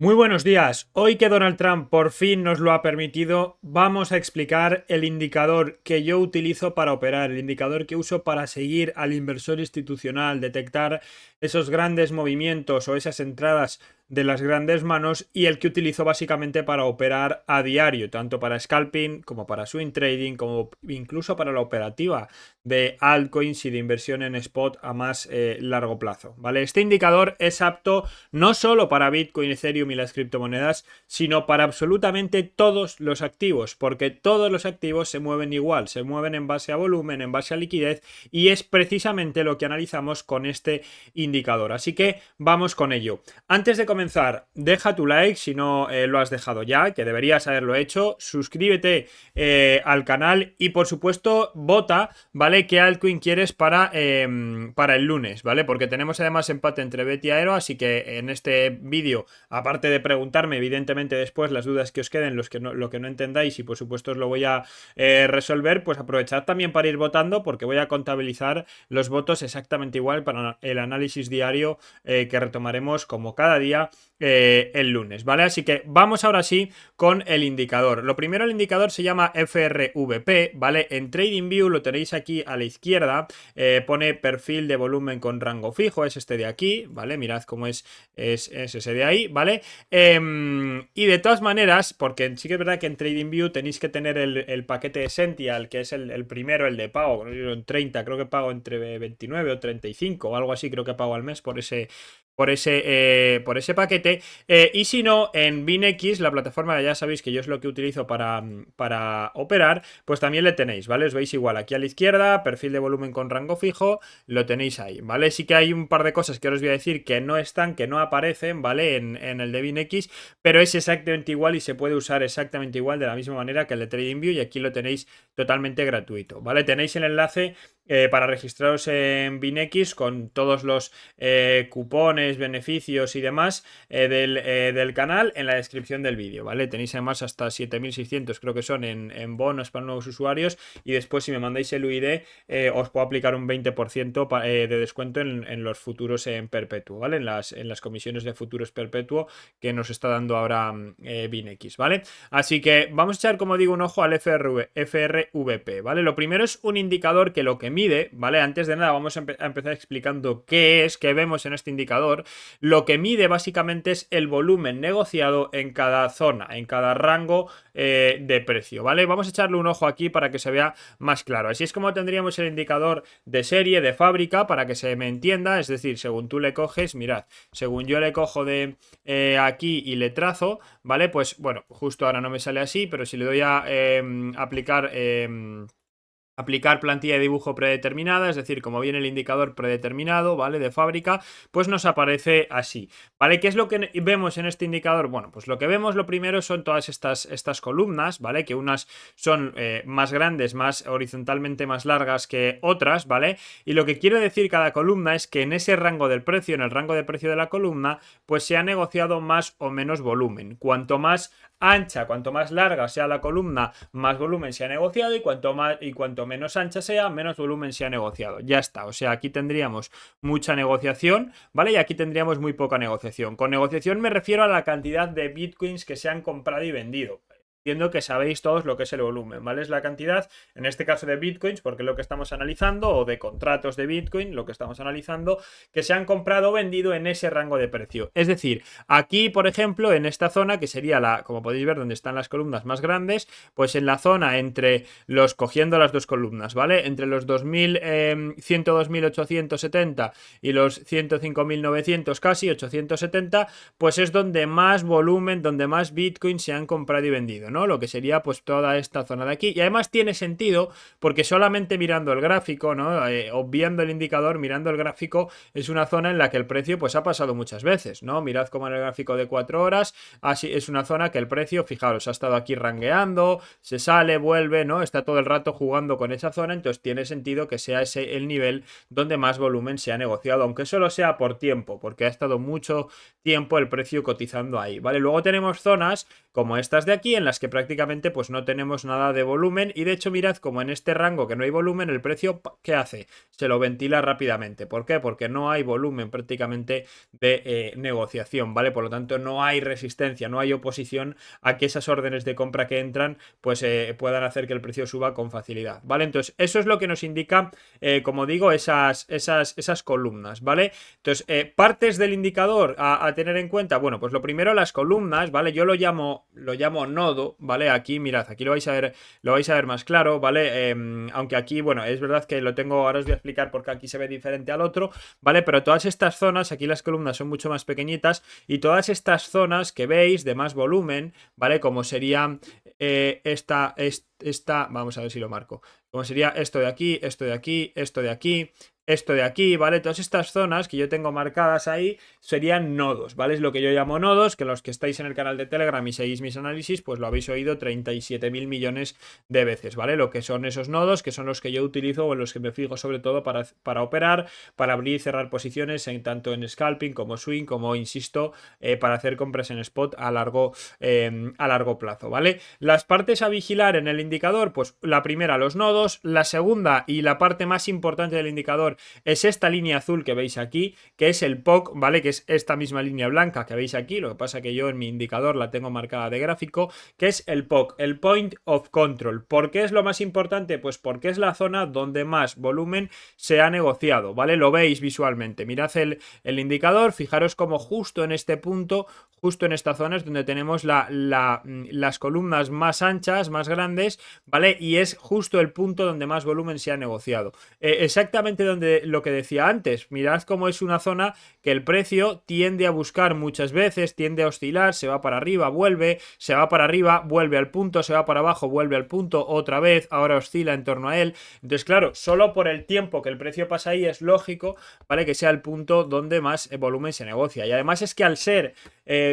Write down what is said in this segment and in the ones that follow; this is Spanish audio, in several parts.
Muy buenos días. Hoy que Donald Trump por fin nos lo ha permitido, vamos a explicar el indicador que yo utilizo para operar, el indicador que uso para seguir al inversor institucional, detectar esos grandes movimientos o esas entradas de las grandes manos y el que utilizo básicamente para operar a diario, tanto para scalping como para swing trading, como incluso para la operativa de altcoins y de inversión en spot a más largo plazo, ¿vale? Este indicador es apto no solo para Bitcoin, Ethereum y las criptomonedas, sino para absolutamente todos los activos, porque todos los activos se mueven igual, se mueven en base a volumen, en base a liquidez, y es precisamente lo que analizamos con este indicador. Así que vamos con ello. Antes de comenzar, deja tu like si no lo has dejado ya, que deberías haberlo hecho, suscríbete al canal y por supuesto vota, ¿vale? ¿Qué altcoin quieres para el lunes, ¿vale? Porque tenemos además empate entre BET y Aero, así que en este vídeo, aparte de preguntarme evidentemente después las dudas que os queden, lo que no entendáis, y por supuesto os lo voy a resolver, pues aprovechad también para ir votando, porque voy a contabilizar los votos exactamente igual para el análisis diario que retomaremos como cada día el lunes, ¿vale? Así que vamos ahora sí con el indicador. Lo primero, el indicador se llama FRVP, ¿vale? En TradingView lo tenéis aquí a la izquierda, pone perfil de volumen con rango fijo, es este de aquí, ¿vale? Mirad cómo es ese de ahí, ¿vale? Y de todas maneras, porque sí que es verdad que en TradingView tenéis que tener el paquete Essential, que es el primero, el de pago, en 30, creo que pago entre 29 o 35 o algo así, creo que pago al mes por ese paquete. Y si no, en BinX, la plataforma que ya sabéis que yo es lo que utilizo para operar, pues también le tenéis, ¿vale? Os veis igual aquí a la izquierda, perfil de volumen con rango fijo, lo tenéis ahí, ¿vale? Sí que hay un par de cosas que ahora os voy a decir que no están, que no aparecen, ¿vale? En el de BinX, pero es exactamente igual y se puede usar exactamente igual de la misma manera que el de TradingView, y aquí lo tenéis totalmente gratuito, ¿vale? Tenéis el enlace para registraros en BinX con todos los cupones, beneficios y demás del canal en la descripción del vídeo, ¿vale? Tenéis además hasta 7.600 creo que son en bonos para nuevos usuarios, y después si me mandáis el UID os puedo aplicar un 20% de descuento en los futuros en perpetuo, ¿vale? En las comisiones de futuros perpetuo que nos está dando ahora BinX, ¿vale? Así que vamos a echar, como digo, un ojo al FRVP, ¿vale? Lo primero es un indicador que lo que mide, ¿vale? Antes de nada vamos a empezar explicando qué es, qué vemos en este indicador. Lo que mide básicamente es el volumen negociado en cada zona, en cada rango de precio, ¿vale? Vamos a echarle un ojo aquí para que se vea más claro. Así es como tendríamos el indicador de serie, de fábrica, para que se me entienda, es decir, según tú le coges, mirad, según yo le cojo de aquí y le trazo, ¿vale? Pues bueno, justo ahora no me sale así, pero si le doy a aplicar plantilla de dibujo predeterminada, es decir, como viene el indicador predeterminado, ¿vale? De fábrica, pues nos aparece así, ¿vale? ¿Qué es lo que vemos en este indicador? Bueno, pues lo que vemos lo primero son todas estas columnas, ¿vale? Que unas son más grandes, más horizontalmente más largas que otras, ¿vale? Y lo que quiere decir cada columna es que en ese rango del precio, en el rango de precio de la columna, pues se ha negociado más o menos volumen. Cuanto más ancha, cuanto más larga sea la columna, más volumen se ha negociado, y cuanto menos ancha sea, menos volumen se ha negociado. Ya está, o sea, aquí tendríamos mucha negociación, ¿vale? Y aquí tendríamos muy poca negociación. Con negociación me refiero a la cantidad de bitcoins que se han comprado y vendido. Entiendo que sabéis todos lo que es el volumen, ¿vale? Es la cantidad, en este caso de bitcoins, porque es lo que estamos analizando, o de contratos de bitcoin, lo que estamos analizando, que se han comprado o vendido en ese rango de precio. Es decir, aquí, por ejemplo, en esta zona, que sería como podéis ver, donde están las columnas más grandes, pues en la zona entre cogiendo las dos columnas, ¿vale? Entre los 102.870 y los 105.900, casi 870, pues es donde más volumen, donde más bitcoin se han comprado y vendido, ¿no? Lo que sería pues toda esta zona de aquí. Y además tiene sentido porque solamente mirando el gráfico, ¿no? Obviando el indicador, mirando el gráfico, es una zona en la que el precio pues ha pasado muchas veces, ¿no? Mirad como en el gráfico de 4 horas, así es una zona que el precio, fijaros, ha estado aquí rangueando, se sale, vuelve, ¿no? Está todo el rato jugando con esa zona, entonces tiene sentido que sea ese el nivel donde más volumen se ha negociado, aunque solo sea por tiempo, porque ha estado mucho tiempo el precio cotizando ahí, ¿vale? Luego tenemos zonas como estas de aquí, en las las que prácticamente pues no tenemos nada de volumen, y de hecho mirad como en este rango que no hay volumen, el precio ¿qué hace? Se lo ventila rápidamente. ¿Por qué? Porque no hay volumen prácticamente de negociación, ¿vale? Por lo tanto no hay resistencia, no hay oposición a que esas órdenes de compra que entran pues puedan hacer que el precio suba con facilidad, ¿vale? Entonces eso es lo que nos indica, como digo, esas columnas, ¿vale? Entonces, partes del indicador a tener en cuenta, bueno, pues lo primero las columnas, ¿vale? Yo lo llamo nodo, ¿vale? Aquí, mirad, aquí lo vais a ver más claro, ¿vale? Aunque aquí, bueno, es verdad que lo tengo, ahora os voy a explicar porque aquí se ve diferente al otro, ¿vale? Pero todas estas zonas, aquí las columnas son mucho más pequeñitas, y todas estas zonas que veis de más volumen, ¿vale? Como sería esta, vamos a ver si lo marco, como sería esto de aquí, esto de aquí, esto de aquí, esto de aquí, ¿vale? Todas estas zonas que yo tengo marcadas ahí serían nodos, ¿vale? Es lo que yo llamo nodos, que los que estáis en el canal de Telegram y seguís mis análisis, pues lo habéis oído 37.000 millones de veces, ¿vale? Lo que son esos nodos, que son los que yo utilizo o en los que me fijo sobre todo para operar, para abrir y cerrar posiciones, tanto en scalping como swing, como, insisto, para hacer compras en spot a largo plazo, ¿vale? Las partes a vigilar en el indicador, pues la primera, los nodos, la segunda y la parte más importante del indicador es esta línea azul que veis aquí, que es el POC, ¿vale? Que es esta misma línea blanca que veis aquí, lo que pasa que yo en mi indicador la tengo marcada de gráfico, que es el POC, el Point of Control. ¿Por qué es lo más importante? Pues porque es la zona donde más volumen se ha negociado, ¿vale? Lo veis visualmente, mirad el indicador, fijaros como justo en este punto, justo en esta zona es donde tenemos las columnas más anchas, más grandes, ¿vale? Y es justo el punto donde más volumen se ha negociado. Exactamente donde lo que decía antes, mirad cómo es una zona que el precio tiende a buscar muchas veces, tiende a oscilar, se va para arriba, vuelve, se va para arriba, vuelve al punto, se va para abajo, vuelve al punto, otra vez, ahora oscila en torno a él. Entonces, claro, solo por el tiempo que el precio pasa ahí es lógico, ¿vale? Que sea el punto donde más volumen se negocia. Y además es que al ser,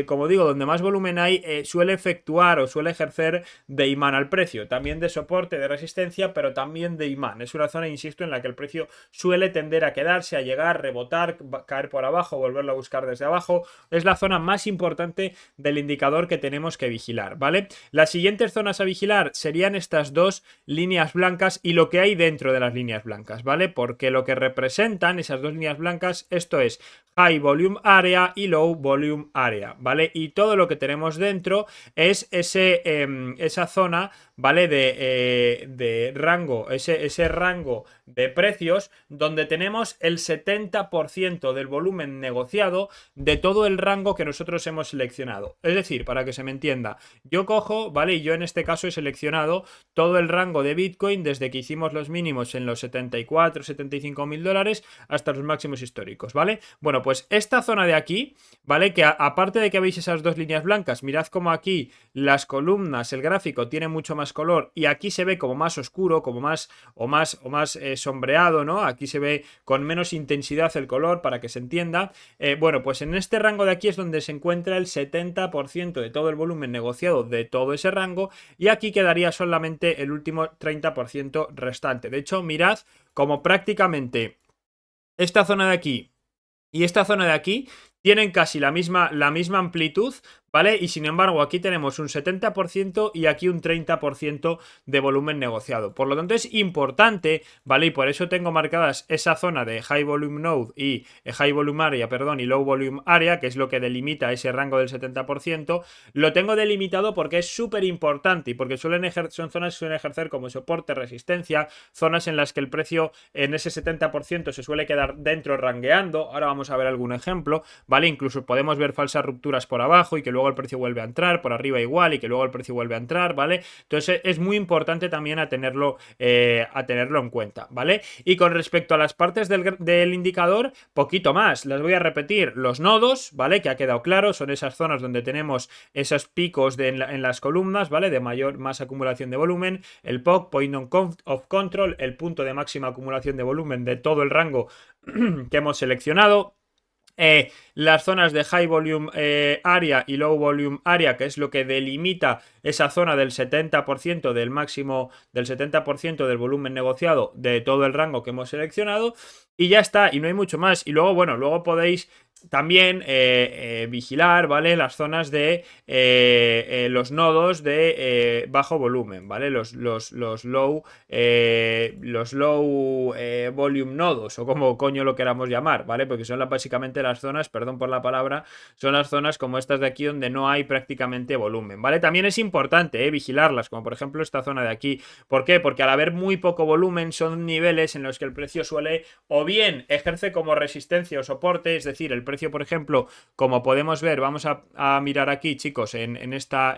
como digo, donde más volumen hay, suele efectuar o suele ejercer de imán al precio, también de soporte, de resistencia, pero también de imán. Es una zona, insisto, en la que el precio suele tender a quedarse, a llegar, rebotar, caer por abajo, volverlo a buscar desde abajo. Es la zona más importante del indicador que tenemos que vigilar, ¿vale? Las siguientes zonas a vigilar serían estas dos líneas blancas y lo que hay dentro de las líneas blancas, ¿vale? Porque lo que representan esas dos líneas blancas, esto es High Volume Area y Low Volume Area, ¿vale? Y todo lo que tenemos dentro es esa zona, ¿vale? De rango, ese rango de precios donde tenemos el 70% del volumen negociado de todo el rango que nosotros hemos seleccionado. Es decir, para que se me entienda, yo cojo, ¿vale? Y yo en este caso he seleccionado todo el rango de Bitcoin desde que hicimos los mínimos en los 74, 75 mil dólares hasta los máximos históricos, ¿vale? Bueno, pues esta zona de aquí, ¿vale? Que aparte de que veis esas dos líneas blancas, mirad como aquí las columnas, el gráfico tiene mucho más color y aquí se ve como más oscuro, como más sombreado, ¿no? Aquí se ve con menos intensidad el color para que se entienda. Bueno, pues en este rango de aquí es donde se encuentra el 70% de todo el volumen negociado de todo ese rango, y aquí quedaría solamente el último 30% restante. De hecho, mirad como prácticamente esta zona de aquí y esta zona de aquí tienen casi la misma amplitud, ¿vale? Y sin embargo aquí tenemos un 70% y aquí un 30% de volumen negociado. Por lo tanto es importante, ¿vale? Y por eso tengo marcadas esa zona de High Volume Node y High Volume Area, perdón, y Low Volume Area, que es lo que delimita ese rango del 70%. Lo tengo delimitado porque es súper importante y porque son zonas que suelen ejercer como soporte, resistencia, zonas en las que el precio en ese 70% se suele quedar dentro rangueando. Ahora vamos a ver algún ejemplo, ¿vale? Incluso podemos ver falsas rupturas por abajo y que luego el precio vuelve a entrar, por arriba igual y que luego el precio vuelve a entrar, ¿vale? Entonces es muy importante también a tenerlo en cuenta, ¿vale? Y con respecto a las partes del indicador, poquito más, las voy a repetir. Los nodos, ¿vale? Que ha quedado claro, son esas zonas donde tenemos esos picos en las columnas, ¿vale? De más acumulación de volumen. El POC, Point of Control, el punto de máxima acumulación de volumen de todo el rango que hemos seleccionado. Las zonas de High Volume Area y Low Volume Area, que es lo que delimita esa zona del 70% del máximo, del 70% del volumen negociado de todo el rango que hemos seleccionado. Y ya está, y no hay mucho más. Y luego, bueno, luego podéis también vigilar, ¿vale? Las zonas de los nodos de bajo volumen, ¿vale? Los low volume nodos, o como coño lo queramos llamar, ¿vale? Porque son básicamente las zonas, perdón por la palabra, son las zonas como estas de aquí donde no hay prácticamente volumen, ¿vale? También es importante vigilarlas, como por ejemplo esta zona de aquí. ¿Por qué? Porque al haber muy poco volumen son niveles en los que el precio suele o bien ejerce como resistencia o soporte, es decir, el precio, por ejemplo, como podemos ver, vamos a mirar aquí, chicos, en esta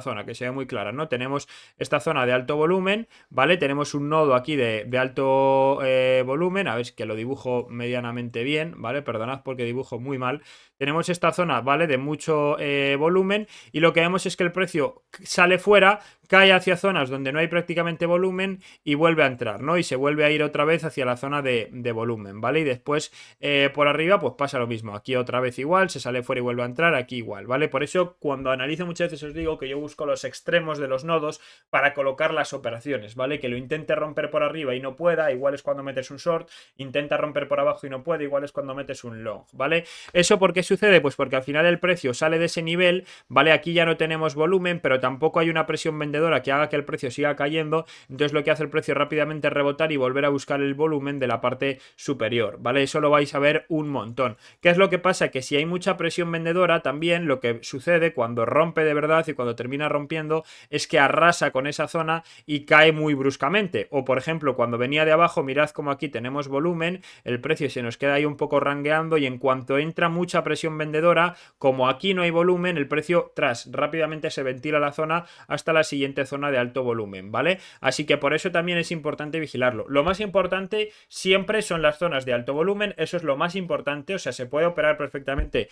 zona que se ve muy clara, ¿no? Tenemos esta zona de alto volumen, ¿vale? Tenemos un nodo aquí de alto volumen, a ver que lo dibujo medianamente bien, ¿vale? Perdonad porque dibujo muy mal. Tenemos esta zona, ¿vale? De mucho volumen y lo que vemos es que el precio sale fuera, cae hacia zonas donde no hay prácticamente volumen y vuelve a entrar, ¿no? Y se vuelve a ir otra vez hacia la zona de volumen, ¿vale? Y después por arriba pues pasa lo mismo, aquí otra vez igual, se sale fuera y vuelve a entrar, aquí igual, ¿vale? Por eso cuando analizo muchas veces os digo que yo busco los extremos de los nodos para colocar las operaciones, ¿vale? Que lo intente romper por arriba y no pueda, igual es cuando metes un short, intenta romper por abajo y no puede, igual es cuando metes un long, ¿vale? ¿Eso por qué sucede? Pues porque al final el precio sale de ese nivel, ¿vale? Aquí ya no tenemos volumen, pero tampoco hay una presión vendedora que haga que el precio siga cayendo, entonces lo que hace el precio rápidamente es rebotar y volver a buscar el volumen de la parte superior, ¿vale? Eso lo vais a ver un montón. ¿Qué es lo que pasa? Que si hay mucha presión vendedora, también lo que sucede cuando rompe de verdad y cuando termina rompiendo es que arrasa con esa zona y cae muy bruscamente. O por ejemplo, cuando venía de abajo, mirad como aquí tenemos volumen, el precio se nos queda ahí un poco rangueando y en cuanto entra mucha presión vendedora, como aquí no hay volumen, el precio rápidamente se ventila la zona hasta la siguiente zona de alto volumen, ¿vale? Así que por eso también es importante vigilarlo. Lo más importante siempre son las zonas de alto volumen, eso es lo más importante, o sea, se puede operar perfectamente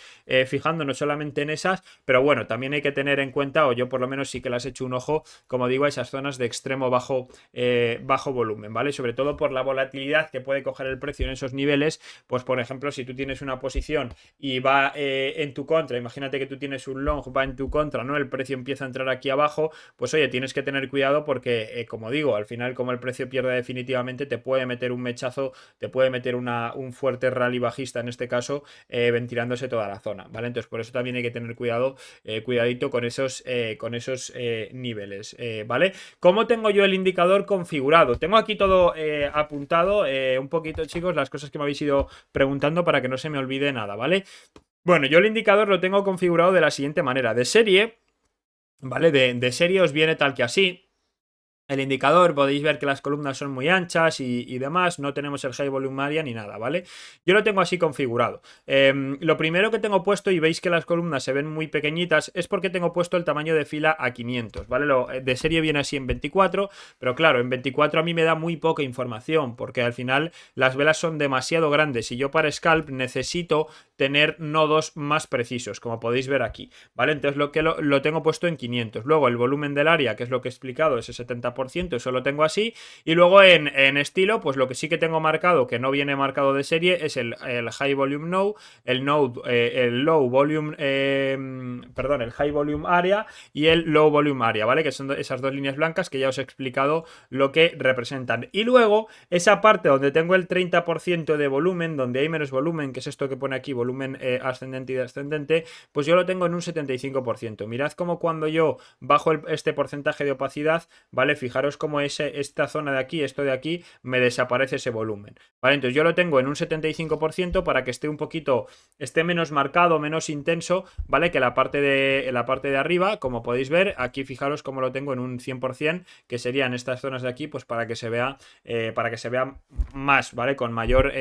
fijándonos solamente en esas, pero bueno, también hay que tener en cuenta, o yo por lo menos sí que las he hecho un ojo, como digo, a esas zonas de extremo bajo volumen, ¿vale? Sobre todo por la volatilidad que puede coger el precio en esos niveles, pues por ejemplo, si tú tienes una posición y va en tu contra, imagínate que tú tienes un long, va en tu contra, ¿no? El precio empieza a entrar aquí abajo, pues oye, tienes que tener cuidado porque, como digo, al final como el precio pierde definitivamente, te puede meter un mechazo, te puede meter un fuerte rally bajista en este caso, ventilándose toda la zona, ¿vale? Entonces por eso también hay que tener cuidado, cuidadito con esos niveles, ¿vale? ¿Cómo tengo yo el indicador configurado? Tengo aquí todo apuntado, un poquito, chicos, las cosas que me habéis ido preguntando para que no se me olvide nada, ¿vale? Bueno, yo el indicador lo tengo configurado de la siguiente manera. De serie, ¿vale? De serie os viene tal que así. El indicador, podéis ver que las columnas son muy anchas y demás, no tenemos el high volume area ni nada, ¿vale? Yo lo tengo así configurado. Lo primero que tengo puesto, y veis que las columnas se ven muy pequeñitas, es porque tengo puesto el tamaño de fila a 500, ¿vale? De serie viene así en 24, pero claro, en 24 a mí me da muy poca información, porque al final las velas son demasiado grandes y yo para scalp necesito tener nodos más precisos, como podéis ver aquí, ¿vale? Entonces lo tengo puesto en 500. Luego el volumen del área, que es lo que he explicado, ese 70%, eso lo tengo así. Y luego en estilo, pues lo que sí que tengo marcado, que no viene marcado de serie, es el high volume node, el low volume, perdón, el high volume area y el low volume area, ¿vale? Que son esas dos líneas blancas que ya os he explicado lo que representan. Y luego esa parte donde tengo el 30% de volumen, donde hay menos volumen, que es esto que pone aquí, volumen ascendente y descendente, pues yo lo tengo en un 75%. Mirad como cuando yo bajo este porcentaje de opacidad, ¿vale? Fijaros como esta zona de aquí, esto de aquí, me desaparece ese volumen, ¿vale? Entonces yo lo tengo en un 75% para que esté menos marcado, menos intenso, ¿vale? Que la parte de arriba, como podéis ver, aquí fijaros como lo tengo en un 100%, que serían estas zonas de aquí, pues para que se vea más, ¿vale? Con mayor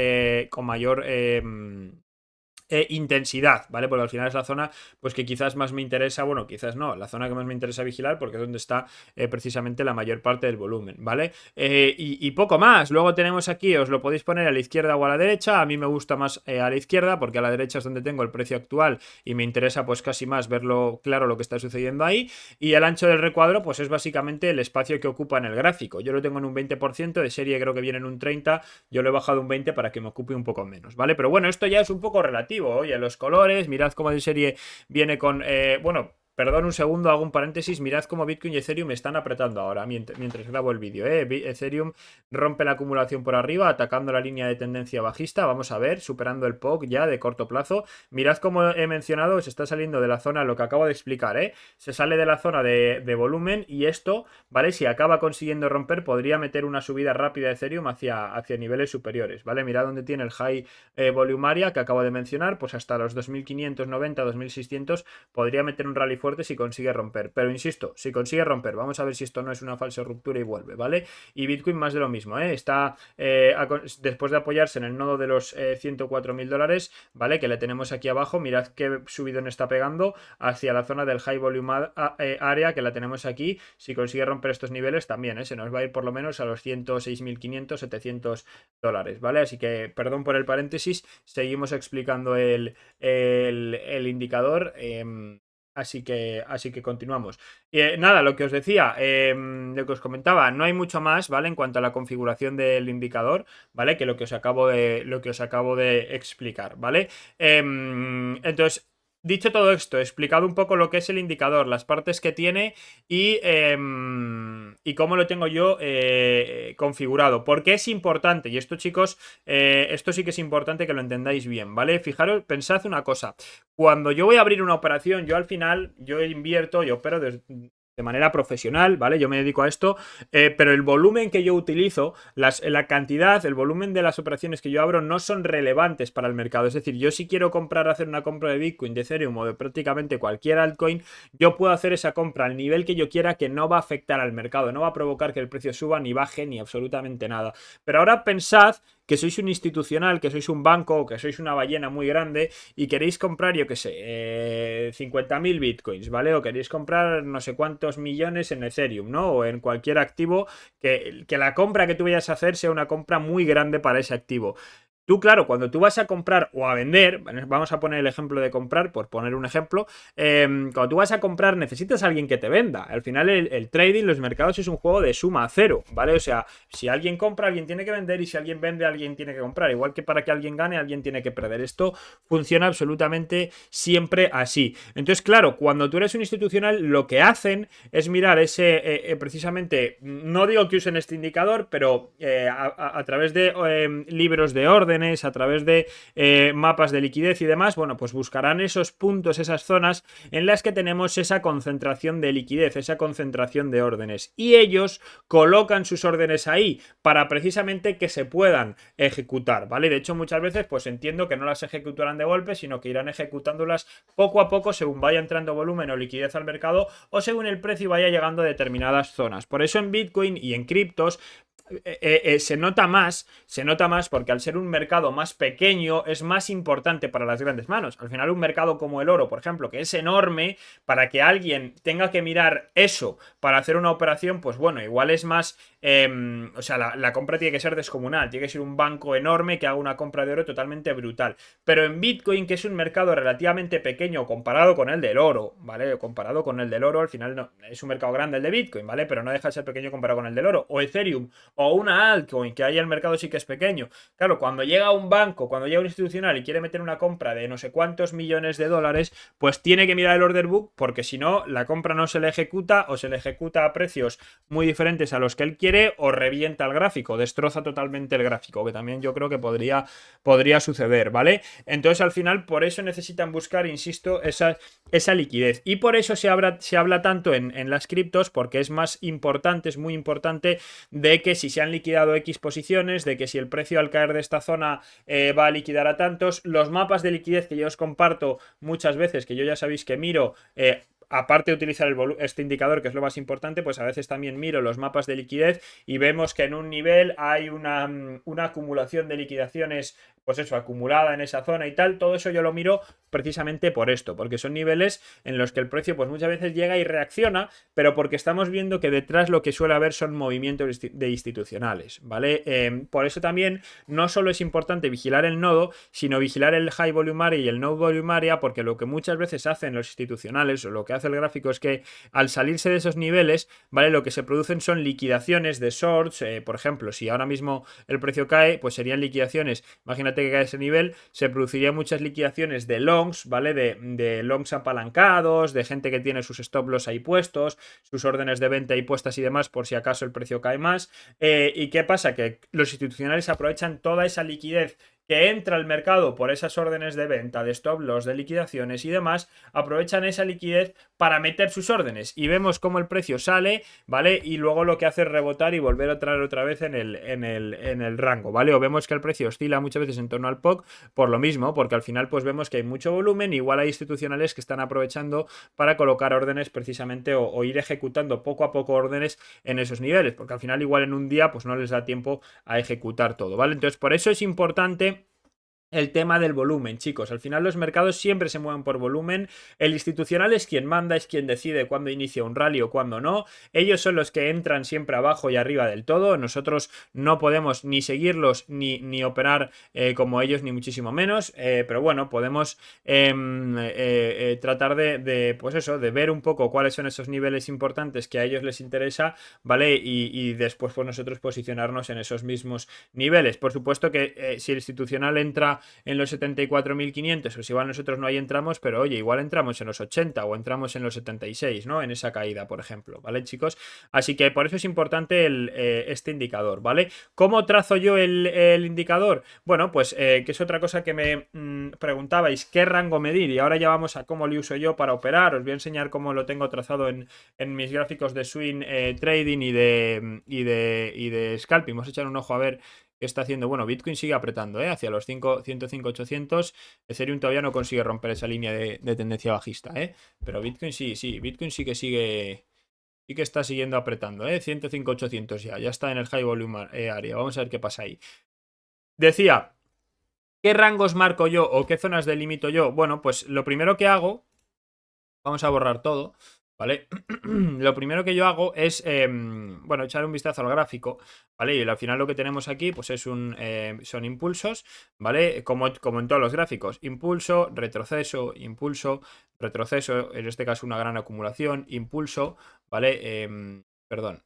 intensidad, ¿vale? Porque al final es la zona pues que quizás más me interesa, bueno, quizás no, la zona que más me interesa vigilar porque es donde está precisamente la mayor parte del volumen, ¿vale? Y poco más, luego tenemos aquí, os lo podéis poner a la izquierda o a la derecha, a mí me gusta más a la izquierda porque a la derecha es donde tengo el precio actual y me interesa pues casi más verlo claro lo que está sucediendo ahí, y el ancho del recuadro pues es básicamente el espacio que ocupa en el gráfico, yo lo tengo en un 20%, de serie creo que viene en un 30%, yo lo he bajado un 20% para que me ocupe un poco menos, ¿vale? Pero bueno, esto ya es un poco relativo. Oye, los colores, mirad cómo de serie viene con, bueno, Perdón un segundo, hago un paréntesis. Mirad cómo Bitcoin y Ethereum están apretando ahora mientras grabo el vídeo. Ethereum rompe la acumulación por arriba, atacando la línea de tendencia bajista. Vamos a ver, superando el POC ya de corto plazo. Mirad como he mencionado, se está saliendo de la zona, lo que acabo de explicar, se sale de la zona de volumen y esto, ¿vale? Si acaba consiguiendo romper, podría meter una subida rápida de Ethereum hacia niveles superiores, ¿vale? Mirad dónde tiene el high volume area que acabo de mencionar, pues hasta los 2590, 2600 podría meter un rally fuerte si consigue romper. Pero insisto, si consigue romper, vamos a ver si esto no es una falsa ruptura y vuelve, ¿vale? Y Bitcoin más de lo mismo, está después de apoyarse en el nodo de los $104.000, ¿vale? Que le tenemos aquí abajo, mirad qué subidón está pegando hacia la zona del high volume area que la tenemos aquí. Si consigue romper estos niveles también, se nos va a ir por lo menos a los 106.500, $700, ¿vale? Así que, perdón por el paréntesis, seguimos explicando el indicador. Así que continuamos. Nada, lo que os decía, lo que os comentaba, no hay mucho más, ¿vale? En cuanto a la configuración del indicador, ¿vale? Que lo que os acabo de explicar, ¿vale? Entonces, dicho todo esto, he explicado un poco lo que es el indicador, las partes que tiene y cómo lo tengo yo configurado. Porque es importante, y esto, chicos, esto sí que es importante que lo entendáis bien, ¿vale? Fijaros, pensad una cosa. Cuando yo voy a abrir una operación, yo al final, yo invierto, yo opero de manera profesional, ¿vale? Yo me dedico a esto, pero el volumen que yo utilizo, la cantidad, el volumen de las operaciones que yo abro no son relevantes para el mercado. Es decir, yo si quiero hacer una compra de Bitcoin, de Ethereum o de prácticamente cualquier altcoin, yo puedo hacer esa compra al nivel que yo quiera, que no va a afectar al mercado, no va a provocar que el precio suba ni baje ni absolutamente nada. Pero ahora pensad que sois un institucional, que sois un banco o que sois una ballena muy grande y queréis comprar, yo qué sé, 50.000 bitcoins, ¿vale? O queréis comprar no sé cuántos millones en Ethereum, ¿no? O en cualquier activo que la compra que tú vayas a hacer sea una compra muy grande para ese activo. Tú, claro, cuando tú vas a comprar o a vender, vamos a poner el ejemplo de comprar, por poner un ejemplo, cuando tú vas a comprar necesitas a alguien que te venda. Al final el trading, los mercados es un juego de suma cero, ¿vale? O sea, si alguien compra, alguien tiene que vender y si alguien vende, alguien tiene que comprar. Igual que para que alguien gane, alguien tiene que perder. Esto funciona absolutamente siempre así. Entonces, claro, cuando tú eres un institucional, lo que hacen es mirar precisamente, no digo que usen este indicador, pero a través de libros de orden, a través de mapas de liquidez y demás, bueno, pues buscarán esos puntos, esas zonas en las que tenemos esa concentración de liquidez, esa concentración de órdenes. Y ellos colocan sus órdenes ahí para precisamente que se puedan ejecutar, ¿vale? De hecho, muchas veces, pues entiendo que no las ejecutarán de golpe, sino que irán ejecutándolas poco a poco según vaya entrando volumen o liquidez al mercado o según el precio vaya llegando a determinadas zonas. Por eso en Bitcoin y en criptos se nota más porque al ser un mercado más pequeño es más importante para las grandes manos. Al final un mercado como el oro, por ejemplo, que es enorme, para que alguien tenga que mirar eso para hacer una operación, pues bueno, igual es más, o sea, la compra tiene que ser descomunal, tiene que ser un banco enorme que haga una compra de oro totalmente brutal. Pero en Bitcoin, que es un mercado relativamente pequeño comparado con el del oro, ¿vale? Comparado con el del oro, al final no, es un mercado grande el de Bitcoin, ¿vale? Pero no deja de ser pequeño comparado con el del oro. O Ethereum, o una altcoin, que ahí el mercado sí que es pequeño. Claro, cuando llega un banco, cuando llega un institucional y quiere meter una compra de no sé cuántos millones de dólares, pues tiene que mirar el order book, porque si no, la compra no se le ejecuta o se le ejecuta a precios muy diferentes a los que él quiere o revienta el gráfico, destroza totalmente el gráfico, que también yo creo que podría suceder, ¿vale? Entonces al final por eso necesitan buscar, insisto, esa liquidez. Y por eso se habla tanto en las criptos, porque es más importante, es muy importante de que si se han liquidado X posiciones, de que si el precio al caer de esta zona va a liquidar a tantos. Los mapas de liquidez que yo os comparto muchas veces, que yo ya sabéis que miro, aparte de utilizar este indicador, que es lo más importante, pues a veces también miro los mapas de liquidez y vemos que en un nivel hay una acumulación de liquidaciones, pues eso, acumulada en esa zona y tal. Todo eso yo lo miro precisamente por esto, porque son niveles en los que el precio pues muchas veces llega y reacciona, pero porque estamos viendo que detrás lo que suele haber son movimientos de institucionales, ¿vale? Por eso también no solo es importante vigilar el nodo, sino vigilar el high volume area y el no volume area, porque lo que muchas veces hacen los institucionales, o lo que hace el gráfico es que al salirse de esos niveles, ¿vale? Lo que se producen son liquidaciones de shorts, por ejemplo, si ahora mismo el precio cae, pues serían liquidaciones, imagínate que cae ese nivel, se producirían muchas liquidaciones de longs, ¿vale? De longs apalancados, de gente que tiene sus stop loss ahí puestos, sus órdenes de venta ahí puestas y demás, por si acaso el precio cae más. ¿Y qué pasa? Que los institucionales aprovechan toda esa liquidez que entra al mercado por esas órdenes de venta, de stop loss, de liquidaciones y demás, aprovechan esa liquidez para meter sus órdenes y vemos cómo el precio sale, ¿vale? Y luego lo que hace es rebotar y volver a traer otra vez en el rango, ¿vale? O vemos que el precio oscila muchas veces en torno al POC por lo mismo, porque al final pues vemos que hay mucho volumen, igual hay institucionales que están aprovechando para colocar órdenes precisamente o ir ejecutando poco a poco órdenes en esos niveles, porque al final igual en un día pues no les da tiempo a ejecutar todo, ¿vale? Entonces por eso es importante el tema del volumen, chicos. Al final los mercados siempre se mueven por volumen. El institucional es quien manda, es quien decide cuándo inicia un rally o cuándo no. Ellos son los que entran siempre abajo y arriba del todo. Nosotros no podemos ni seguirlos ni operar como ellos, ni muchísimo menos. Pero bueno, podemos tratar pues eso, de ver un poco cuáles son esos niveles importantes que a ellos les interesa, ¿vale? Y después pues nosotros posicionarnos en esos mismos niveles. Por supuesto que si el institucional entra en los 74.500, pues igual nosotros no ahí entramos, pero oye, igual entramos en los 80 o entramos en los 76, ¿no? En esa caída, por ejemplo, ¿vale, chicos? Así que por eso es importante este indicador, ¿vale? ¿Cómo trazo yo el indicador? Bueno, pues que es otra cosa que me preguntabais, ¿qué rango medir? Y ahora ya vamos a cómo lo uso yo para operar. Os voy a enseñar cómo lo tengo trazado en mis gráficos de swing trading y de scalping. Vamos a echar un ojo a ver qué está haciendo. Bueno, Bitcoin sigue apretando, hacia los 105.800. Ethereum todavía no consigue romper esa línea de tendencia bajista, pero Bitcoin sí, Bitcoin sí que sigue, sí que está siguiendo apretando, 105.800 ya está en el high volume area. Vamos a ver qué pasa ahí. Decía, ¿qué rangos marco yo o qué zonas delimito yo? Bueno, pues lo primero que hago, vamos a borrar todo, ¿vale? Lo primero que yo hago es, bueno, echar un vistazo al gráfico, ¿vale? Y al final lo que tenemos aquí, pues es son impulsos, ¿vale? Como en todos los gráficos, impulso, retroceso, en este caso una gran acumulación, impulso, ¿vale? Perdón.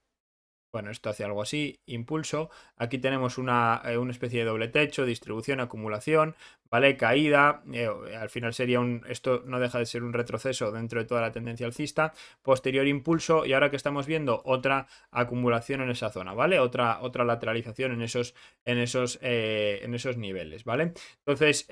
Bueno, esto hace algo así, impulso. Aquí tenemos una especie de doble techo, distribución, acumulación, ¿vale? Caída. Al final sería esto no deja de ser un retroceso dentro de toda la tendencia alcista. Posterior impulso y ahora que estamos viendo otra acumulación en esa zona, ¿vale? Otra lateralización en esos niveles, ¿vale? Entonces,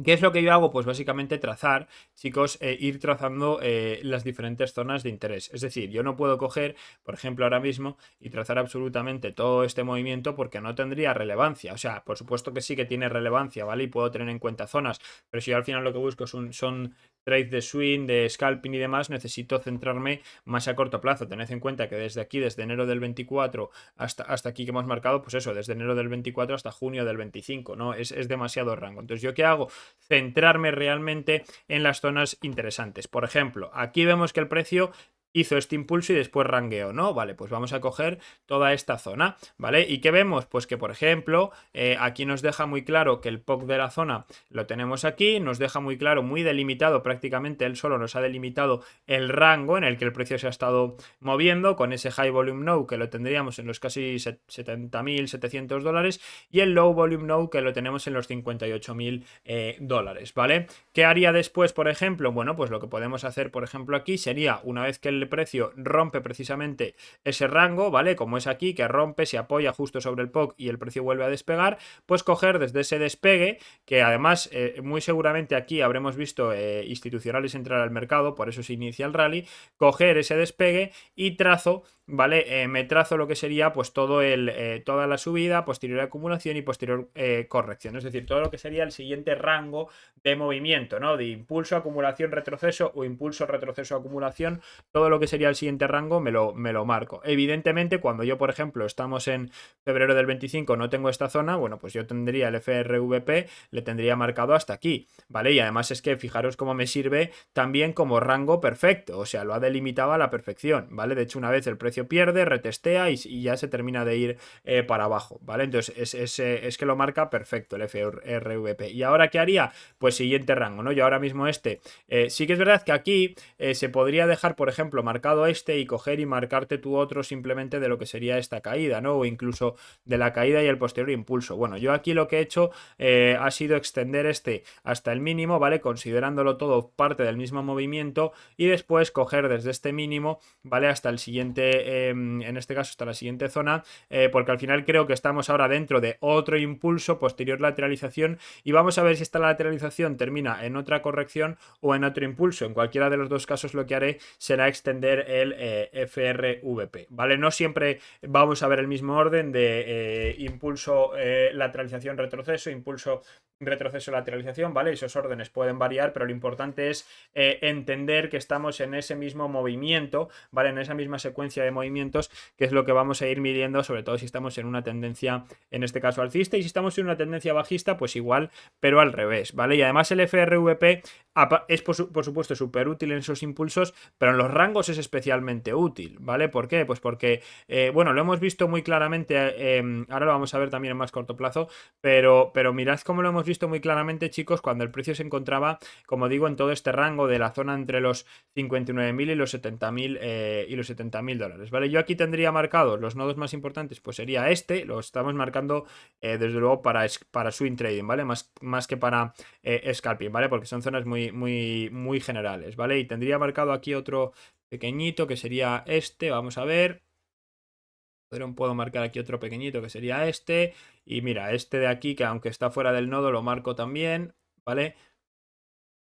¿qué es lo que yo hago? Pues básicamente trazar, chicos, ir trazando las diferentes zonas de interés. Es decir, yo no puedo coger, por ejemplo, ahora mismo y trazar absolutamente todo este movimiento porque no tendría relevancia. O sea, por supuesto que sí que tiene relevancia, ¿vale? Y puedo tener en cuenta zonas, pero si yo al final lo que busco son trades de swing, de scalping y demás, necesito centrarme más a corto plazo. Tened en cuenta que desde aquí, desde enero del 24 hasta aquí que hemos marcado, pues eso, desde enero del 24 hasta junio del 25, ¿no? Es demasiado rango. Entonces, ¿yo qué hago? Centrarme realmente en las zonas interesantes. Por ejemplo, aquí vemos que el precio hizo este impulso y después rangueó, ¿no? Vale, pues vamos a coger toda esta zona, ¿vale? ¿Y qué vemos? Pues que, por ejemplo, aquí nos deja muy claro que el POC de la zona lo tenemos aquí, nos deja muy claro, muy delimitado, prácticamente él solo nos ha delimitado el rango en el que el precio se ha estado moviendo, con ese high volume node que lo tendríamos en los casi 70.700 dólares y el low volume node que lo tenemos en los 58.000 dólares, ¿vale? ¿Qué haría después, por ejemplo? Bueno, pues lo que podemos hacer, por ejemplo, aquí sería, una vez que el precio rompe precisamente ese rango, ¿vale? Como es aquí, que rompe, se apoya justo sobre el POC y el precio vuelve a despegar, pues coger desde ese despegue, que además muy seguramente aquí habremos visto institucionales entrar al mercado, por eso se inicia el rally, coger ese despegue y trazo, ¿vale? Me trazo lo que sería pues toda la subida, posterior acumulación y posterior corrección, es decir, todo lo que sería el siguiente rango de movimiento, ¿no? De impulso, acumulación, retroceso o impulso, retroceso, acumulación, todo lo que sería el siguiente rango me lo marco. Evidentemente, cuando yo, por ejemplo, estamos en febrero del 25, no tengo esta zona, bueno, pues yo tendría el FRVP, le tendría marcado hasta aquí, ¿vale? Y además es que fijaros cómo me sirve también como rango perfecto, o sea, lo ha delimitado a la perfección, ¿vale? De hecho, una vez el precio precio pierde, retestea y ya se termina de ir para abajo, ¿vale? Entonces es que lo marca perfecto el FRVP. ¿Y ahora qué haría? Pues siguiente rango, ¿no? Yo ahora mismo sí que es verdad que aquí se podría dejar, por ejemplo, marcado y coger y marcarte tú otro simplemente de lo que sería esta caída, ¿no? O incluso de la caída y el posterior impulso. Bueno, yo aquí lo que he hecho ha sido extender hasta el mínimo, ¿vale? Considerándolo todo parte del mismo movimiento y después coger desde este mínimo, ¿vale? Hasta el siguiente, en este caso hasta la siguiente zona, porque al final creo que estamos ahora dentro de otro impulso, posterior lateralización, y vamos a ver si esta lateralización termina en otra corrección o en otro impulso. En cualquiera de los dos casos lo que haré será extender el FRVP, ¿vale? No siempre vamos a ver el mismo orden de impulso, lateralización, retroceso, impulso, retroceso, lateralización, ¿vale? Esos órdenes pueden variar, pero lo importante es entender que estamos en ese mismo movimiento, ¿vale? En esa misma secuencia de movimientos, que es lo que vamos a ir midiendo, sobre todo si estamos en una tendencia, en este caso alcista, y si estamos en una tendencia bajista, pues igual, pero al revés, ¿vale? Y además el FRVP es por supuesto súper útil en esos impulsos, pero en los rangos es especialmente útil, ¿vale? ¿Por qué? Pues porque, bueno, lo hemos visto muy claramente, ahora lo vamos a ver también en más corto plazo, pero mirad cómo lo hemos visto muy claramente, chicos, cuando el precio se encontraba, como digo, en todo este rango de la zona entre los 59.000 y los 70.000 dólares, ¿vale? Yo aquí tendría marcados los nodos más importantes, pues sería lo estamos marcando desde luego para swing trading, ¿vale? Más que para scalping, ¿vale? Porque son zonas muy generales, ¿vale? Y tendría marcado aquí otro pequeñito que sería vamos a ver. Puedo marcar aquí otro pequeñito que sería y mira, de aquí, que aunque está fuera del nodo, lo marco también, ¿vale?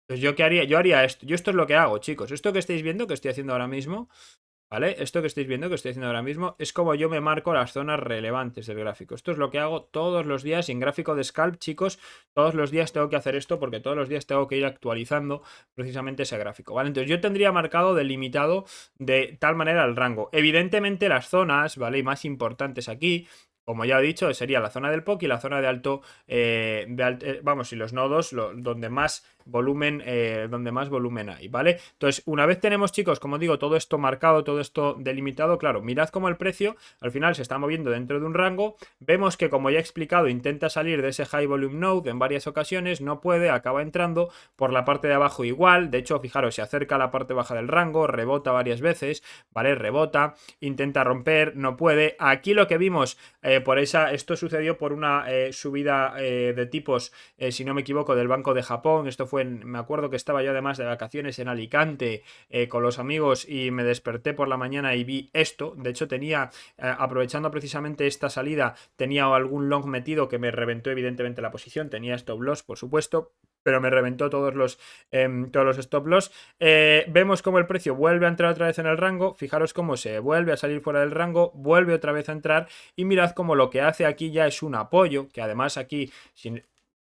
Entonces, ¿yo qué haría? Yo haría esto. Yo esto es lo que hago, chicos. Esto que estáis viendo, que estoy haciendo ahora mismo, ¿vale? Esto que estáis viendo, que estoy haciendo ahora mismo, es como yo me marco las zonas relevantes del gráfico. Esto es lo que hago todos los días y en gráfico de scalp, chicos. Todos los días tengo que hacer esto porque todos los días tengo que ir actualizando precisamente ese gráfico, ¿vale? Entonces yo tendría marcado delimitado de tal manera el rango. Evidentemente las zonas, ¿vale? Y más importantes aquí, como ya he dicho, sería la zona del POC y la zona de alto, vamos, y los nodos donde más volumen hay, ¿vale? Entonces, una vez tenemos, chicos, como digo, todo esto marcado, todo esto delimitado, claro, mirad cómo el precio al final se está moviendo dentro de un rango. Vemos que, como ya he explicado, intenta salir de ese high volume node en varias ocasiones, no puede, acaba entrando por la parte de abajo igual. De hecho, fijaros, se acerca a la parte baja del rango, rebota varias veces, ¿vale? Rebota, intenta romper, no puede. Aquí lo que vimos, esto sucedió por una subida de tipos, si no me equivoco, del Banco de Japón. Esto fue, me acuerdo que estaba yo además de vacaciones en Alicante con los amigos y me desperté por la mañana y vi esto. De hecho tenía, aprovechando precisamente esta salida, tenía algún long metido que me reventó evidentemente la posición, tenía stop loss por supuesto, pero me reventó todos los stop loss. Vemos cómo el precio vuelve a entrar otra vez en el rango. Fijaros cómo se vuelve a salir fuera del rango, vuelve otra vez a entrar y mirad cómo lo que hace aquí ya es un apoyo, que además aquí,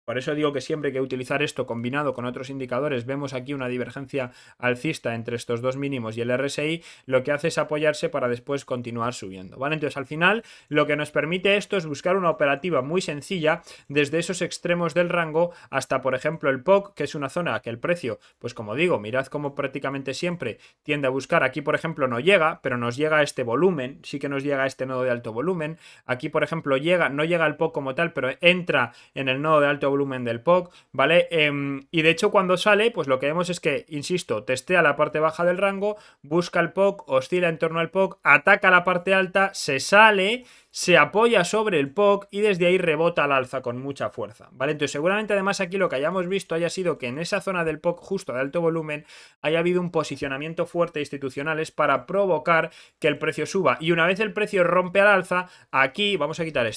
por eso digo que siempre hay que utilizar esto combinado con otros indicadores. Vemos aquí una divergencia alcista entre estos dos mínimos y el RSI. Lo que hace es apoyarse para después continuar subiendo, ¿vale? Entonces, al final, lo que nos permite esto es buscar una operativa muy sencilla desde esos extremos del rango hasta, por ejemplo, el POC, que es una zona que el precio, pues como digo, mirad cómo prácticamente siempre tiende a buscar. Aquí, por ejemplo, no llega, pero nos llega a este volumen. Sí que nos llega a este nodo de alto volumen. Aquí, por ejemplo, no llega al POC como tal, pero entra en el nodo de alto volumen del POC, ¿vale? Y de hecho cuando sale, pues lo que vemos es que, insisto, testea la parte baja del rango, busca el POC, oscila en torno al POC, ataca la parte alta, se sale, se apoya sobre el POC y desde ahí rebota al alza con mucha fuerza, ¿vale? Entonces seguramente además aquí lo que hayamos visto haya sido que en esa zona del POC justo de alto volumen haya habido un posicionamiento fuerte de institucionales para provocar que el precio suba, y una vez el precio rompe al alza, aquí vamos a quitar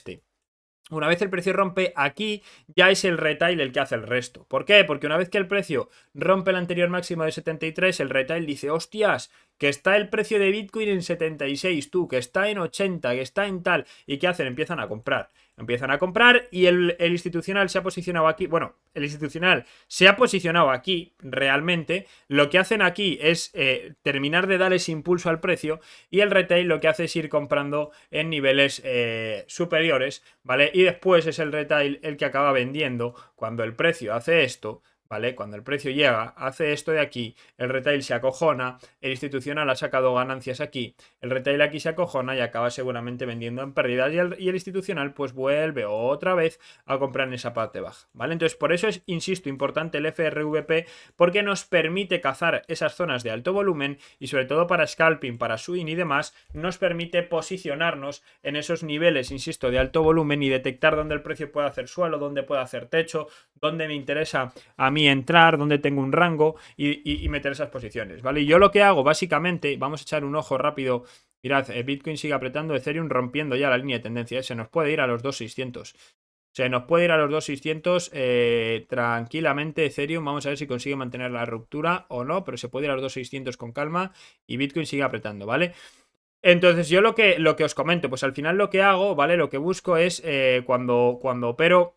una vez el precio rompe aquí, ya es el retail el que hace el resto. ¿Por qué? Porque una vez que el precio rompe el anterior máximo de 73, el retail dice, hostias, que está el precio de Bitcoin en 76, tú, que está en 80, que está en tal. ¿Y qué hacen? Empiezan a comprar. Empiezan a comprar y el institucional se ha posicionado aquí. Bueno, el institucional se ha posicionado aquí realmente. Lo que hacen aquí es terminar de dar ese impulso al precio, y el retail lo que hace es ir comprando en niveles superiores, ¿vale? Y después es el retail el que acaba vendiendo cuando el precio hace esto, ¿vale? Cuando el precio llega, hace esto de aquí, el retail se acojona, el institucional ha sacado ganancias aquí, el retail aquí se acojona y acaba seguramente vendiendo en pérdidas y el institucional pues vuelve otra vez a comprar en esa parte baja, ¿vale? Entonces por eso es, insisto, importante el FRVP porque nos permite cazar esas zonas de alto volumen y sobre todo para scalping, para swing y demás, nos permite posicionarnos en esos niveles, insisto, de alto volumen y detectar dónde el precio puede hacer suelo, dónde puede hacer techo, dónde me interesa a mí entrar, dónde tengo un rango y meter esas posiciones, ¿vale? Y yo lo que hago básicamente, vamos a echar un ojo rápido. Mirad, Bitcoin sigue apretando, Ethereum rompiendo ya la línea de tendencia, se nos puede ir a los 2.600. Se nos puede ir a los 2.600 tranquilamente Ethereum. Vamos a ver si consigue mantener la ruptura o no, pero se puede ir a los 2.600 con calma y Bitcoin sigue apretando, ¿vale? Entonces yo lo que os comento, pues al final lo que hago, ¿vale? Lo que busco es cuando opero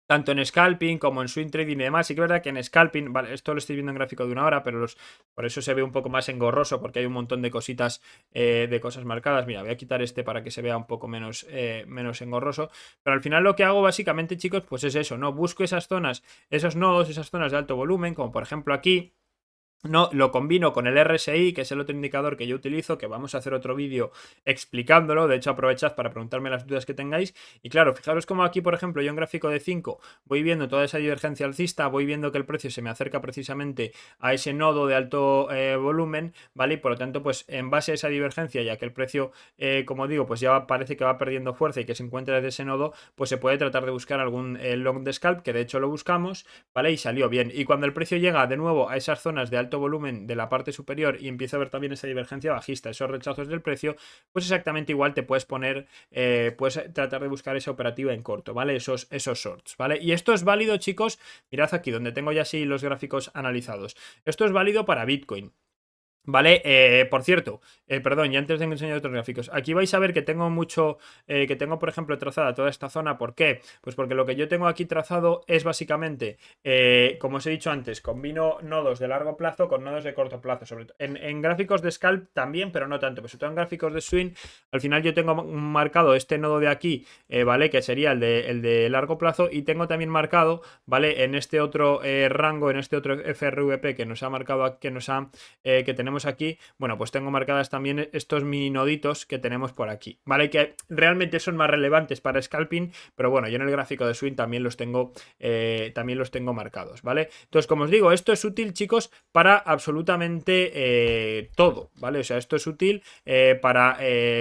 tanto en scalping como en swing trading y demás. Sí que es verdad que en scalping, vale, esto lo estoy viendo en gráfico de una hora, pero por eso se ve un poco más engorroso, porque hay un montón de cositas, de cosas marcadas. Mira, voy a quitar este para que se vea un poco menos engorroso. Pero al final lo que hago básicamente, chicos, pues es eso, ¿no? Busco esas zonas, esos nodos, esas zonas de alto volumen, como por ejemplo aquí. No, lo combino con el RSI, que es el otro indicador que yo utilizo, que vamos a hacer otro vídeo explicándolo. De hecho, aprovechad para preguntarme las dudas que tengáis. Y claro, fijaros como aquí, por ejemplo, yo en gráfico de 5 voy viendo toda esa divergencia alcista, voy viendo que el precio se me acerca precisamente a ese nodo de alto volumen, ¿vale? Y por lo tanto, pues en base a esa divergencia, ya que el precio, como digo, pues ya parece que va perdiendo fuerza y que se encuentra desde ese nodo, pues se puede tratar de buscar algún long de scalp, que de hecho lo buscamos, ¿vale? Y salió bien. Y cuando el precio llega de nuevo a esas zonas de alto volumen de la parte superior y empieza a ver también esa divergencia bajista, esos rechazos del precio, pues exactamente igual te puedes poner, puedes tratar de buscar esa operativa en corto, ¿vale? Esos shorts, ¿vale? Y esto es válido, chicos, mirad aquí donde tengo ya así los gráficos analizados. Esto es válido para Bitcoin. Vale, por cierto, perdón, y antes de enseñar otros gráficos, aquí vais a ver que tengo mucho, que tengo por ejemplo trazada toda esta zona. ¿Por qué? Pues porque lo que yo tengo aquí trazado es básicamente, como os he dicho antes, combino nodos de largo plazo con nodos de corto plazo, sobre todo en gráficos de scalp también, pero no tanto, pues sobre todo en gráficos de swing. Al final yo tengo marcado este nodo de aquí, ¿vale? Que sería el de largo plazo, y tengo también marcado, ¿vale? En este otro rango, en este otro FRVP que nos ha marcado, que tenemos aquí, bueno, pues tengo marcadas también estos mini noditos que tenemos por aquí, ¿vale? Que realmente son más relevantes para scalping, pero bueno, yo en el gráfico de swing también los tengo marcados, ¿vale? Entonces, como os digo, esto es útil, chicos, para absolutamente todo, ¿vale? O sea, esto es útil para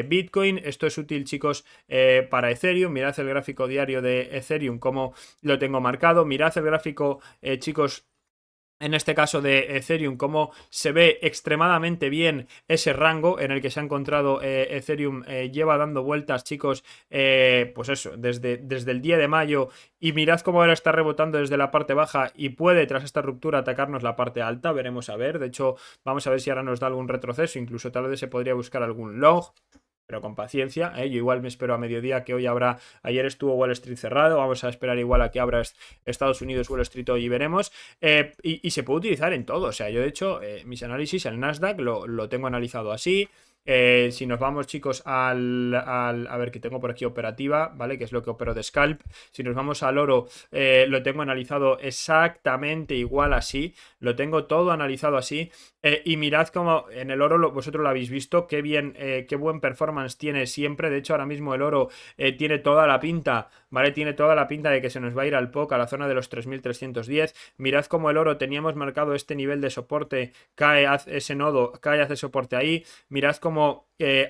Bitcoin, esto es útil, chicos, para Ethereum. Mirad el gráfico diario de Ethereum, cómo lo tengo marcado. Mirad el gráfico, chicos, en este caso de Ethereum, cómo se ve extremadamente bien ese rango en el que se ha encontrado Ethereum. Lleva dando vueltas, chicos, pues eso, desde el día de mayo, y mirad cómo ahora está rebotando desde la parte baja y puede, tras esta ruptura, atacarnos la parte alta. Veremos a ver, de hecho vamos a ver si ahora nos da algún retroceso, incluso tal vez se podría buscar algún long, pero con paciencia, ¿eh? Yo igual me espero a mediodía, que hoy habrá, ayer estuvo Wall Street cerrado, vamos a esperar igual a que abra Estados Unidos, Wall Street hoy, y veremos. Y se puede utilizar en todo, o sea, yo de hecho mis análisis, el Nasdaq lo tengo analizado así. Si nos vamos, chicos, a ver, que tengo por aquí operativa, ¿vale? Que es lo que opero de scalp. Si nos vamos al oro, lo tengo analizado exactamente igual así. Lo tengo todo analizado así. Y mirad cómo en el oro, vosotros lo habéis visto, qué bien, qué buen performance tiene siempre. De hecho, ahora mismo el oro tiene toda la pinta, ¿vale? Tiene toda la pinta de que se nos va a ir al POC, a la zona de los 3.310. Mirad cómo el oro teníamos marcado este nivel de soporte, cae ese nodo, cae, hace soporte ahí. Mirad cómo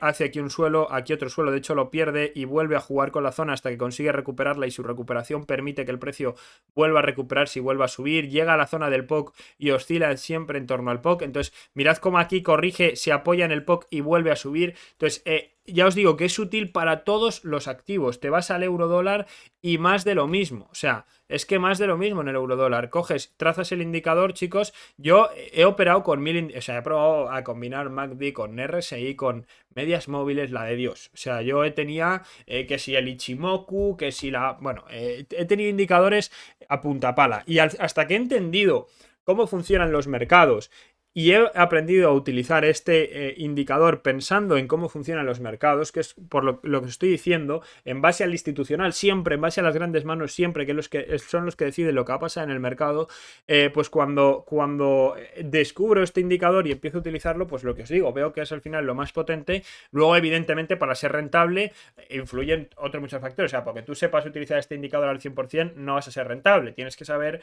hace aquí un suelo, aquí otro suelo, de hecho lo pierde y vuelve a jugar con la zona hasta que consigue recuperarla, y su recuperación permite que el precio vuelva a recuperarse y vuelva a subir. Llega a la zona del POC y oscila siempre en torno al POC. Entonces mirad cómo aquí corrige, se apoya en el POC y vuelve a subir. Entonces ya os digo que es útil para todos los activos. Te vas al euro dólar y más de lo mismo, o sea, es que más de lo mismo en el euro dólar. Coges, trazas el indicador, chicos. Yo he operado con o sea, he probado a combinar MACD con RSI, con medias móviles, la de Dios. O sea, yo tenía que si el Ichimoku, que si la... Bueno, he tenido indicadores a punta pala. Y hasta que he entendido cómo funcionan los mercados y he aprendido a utilizar este indicador pensando en cómo funcionan los mercados, que es por lo que estoy diciendo, en base al institucional, siempre, en base a las grandes manos, siempre, que son los que deciden lo que va a pasar en el mercado, pues cuando descubro este indicador y empiezo a utilizarlo, pues lo que os digo, veo que es al final lo más potente. Luego, evidentemente, para ser rentable, influyen otros muchos factores. O sea, porque tú sepas utilizar este indicador al 100%, no vas a ser rentable. Tienes que saber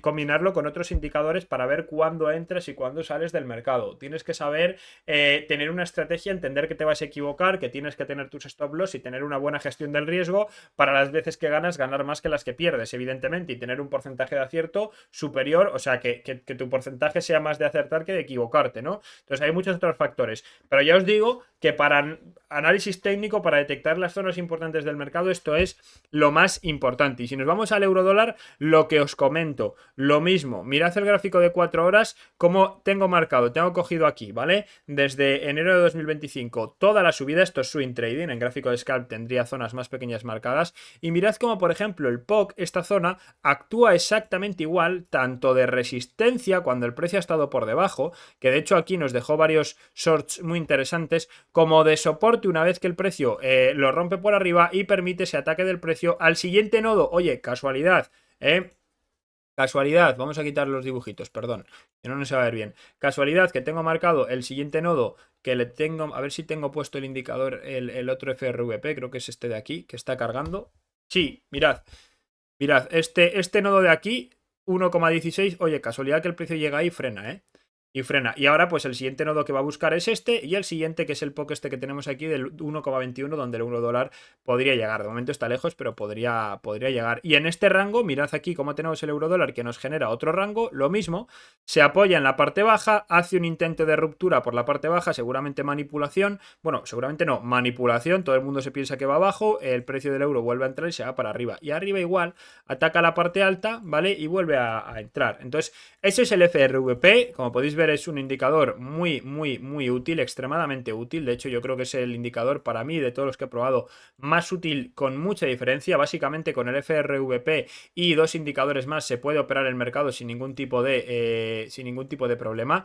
combinarlo con otros indicadores para ver cuándo entras y cuándo sales del mercado. Tienes que saber tener una estrategia, entender que te vas a equivocar, que tienes que tener tus stop loss y tener una buena gestión del riesgo para las veces que ganas, ganar más que las que pierdes, evidentemente, y tener un porcentaje de acierto superior, o sea, que tu porcentaje sea más de acertar que de equivocarte, ¿no? Entonces hay muchos otros factores. Pero ya os digo que para análisis técnico, para detectar las zonas importantes del mercado, esto es lo más importante. Y si nos vamos al euro dólar, lo que os comento, lo mismo. Mirad el gráfico de 4 horas, como tengo marcado, tengo cogido aquí, ¿vale? Desde enero de 2025, toda la subida, esto es swing trading, en gráfico de scalp tendría zonas más pequeñas marcadas. Y mirad como, por ejemplo, el POC, esta zona, actúa exactamente igual, tanto de resistencia cuando el precio ha estado por debajo, que de hecho aquí nos dejó varios shorts muy interesantes, como de soporte una vez que el precio lo rompe por arriba y permite ese ataque del precio al siguiente nodo. Oye, casualidad, casualidad, vamos a quitar los dibujitos, perdón, que no se va a ver bien. Casualidad que tengo marcado el siguiente nodo, que le tengo, a ver si tengo puesto el indicador, el otro FRVP, creo que es este de aquí, que está cargando. Sí, mirad, este nodo de aquí, 1,16, oye, casualidad que el precio llega ahí y frena, y frena. Y ahora pues el siguiente nodo que va a buscar es este y el siguiente que es el POC este que tenemos aquí del 1,21 donde el $1 podría llegar. De momento está lejos pero podría llegar. Y en este rango, mirad aquí cómo tenemos el $1 que nos genera otro rango, lo mismo, se apoya en la parte baja, hace un intento de ruptura por la parte baja, seguramente manipulación, bueno, seguramente no, manipulación, todo el mundo se piensa que va abajo, el precio del euro vuelve a entrar y se va para arriba. Y arriba igual, ataca la parte alta, ¿vale? Y vuelve a entrar. Entonces, ese es el FRVP, como podéis ver es un indicador muy útil, extremadamente útil. De hecho, yo creo que es el indicador para mí de todos los que he probado más útil con mucha diferencia. Básicamente con el FRVP y dos indicadores más se puede operar el mercado sin ningún tipo de problema,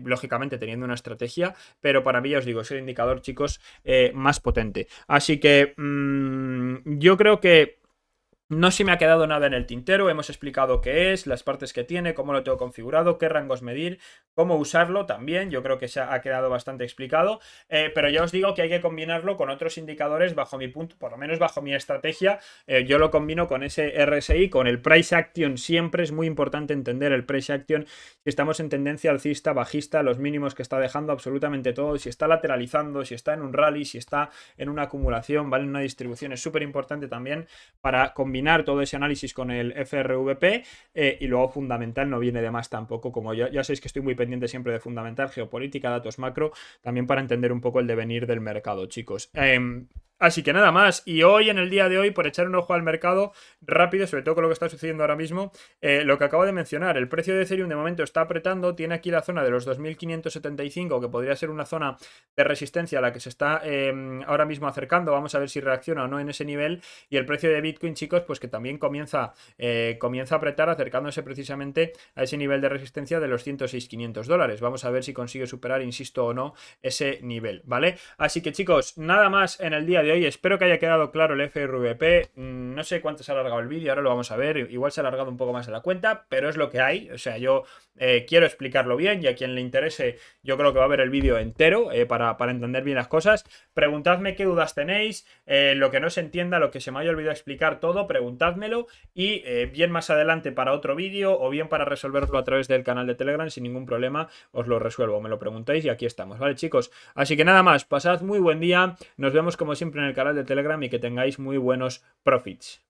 lógicamente teniendo una estrategia, pero para mí ya os digo, es el indicador, chicos, más potente. Así que yo creo que no se me ha quedado nada en el tintero, hemos explicado qué es, las partes que tiene, cómo lo tengo configurado, qué rangos medir, cómo usarlo también, yo creo que se ha quedado bastante explicado, pero ya os digo que hay que combinarlo con otros indicadores bajo mi punto, por lo menos bajo mi estrategia, yo lo combino con ese RSI, con el Price Action, siempre es muy importante entender el Price Action, si estamos en tendencia alcista, bajista, los mínimos que está dejando absolutamente todo, si está lateralizando, si está en un rally, si está en una acumulación, ¿vale? En una distribución, es súper importante también para combinar todo ese análisis con el FRVP y luego fundamental no viene de más tampoco, como ya sabéis que estoy muy pendiente siempre de fundamental, geopolítica, datos macro, también para entender un poco el devenir del mercado, chicos. Así que nada más, y hoy en el día de hoy, por echar un ojo al mercado rápido, sobre todo con lo que está sucediendo ahora mismo, lo que acabo de mencionar, el precio de Ethereum de momento está apretando, tiene aquí la zona de los 2575, que podría ser una zona de resistencia a la que se está ahora mismo acercando, vamos a ver si reacciona o no en ese nivel, y el precio de Bitcoin, chicos, pues que también comienza a apretar, acercándose precisamente a ese nivel de resistencia de los $106.500, vamos a ver si consigue superar, insisto o no, ese nivel, ¿vale? Así que chicos, nada más en el día de hoy, espero que haya quedado claro el FRVP, no sé cuánto se ha alargado el vídeo, ahora lo vamos a ver, igual se ha alargado un poco más de la cuenta, pero es lo que hay, o sea, yo quiero explicarlo bien y a quien le interese yo creo que va a ver el vídeo entero para entender bien las cosas. Preguntadme qué dudas tenéis, lo que no se entienda, lo que se me haya olvidado explicar todo, preguntádmelo y bien más adelante para otro vídeo o bien para resolverlo a través del canal de Telegram sin ningún problema os lo resuelvo, me lo preguntáis y aquí estamos, ¿vale, chicos? Así que nada más, pasad muy buen día, nos vemos como siempre en el canal de Telegram y que tengáis muy buenos profits.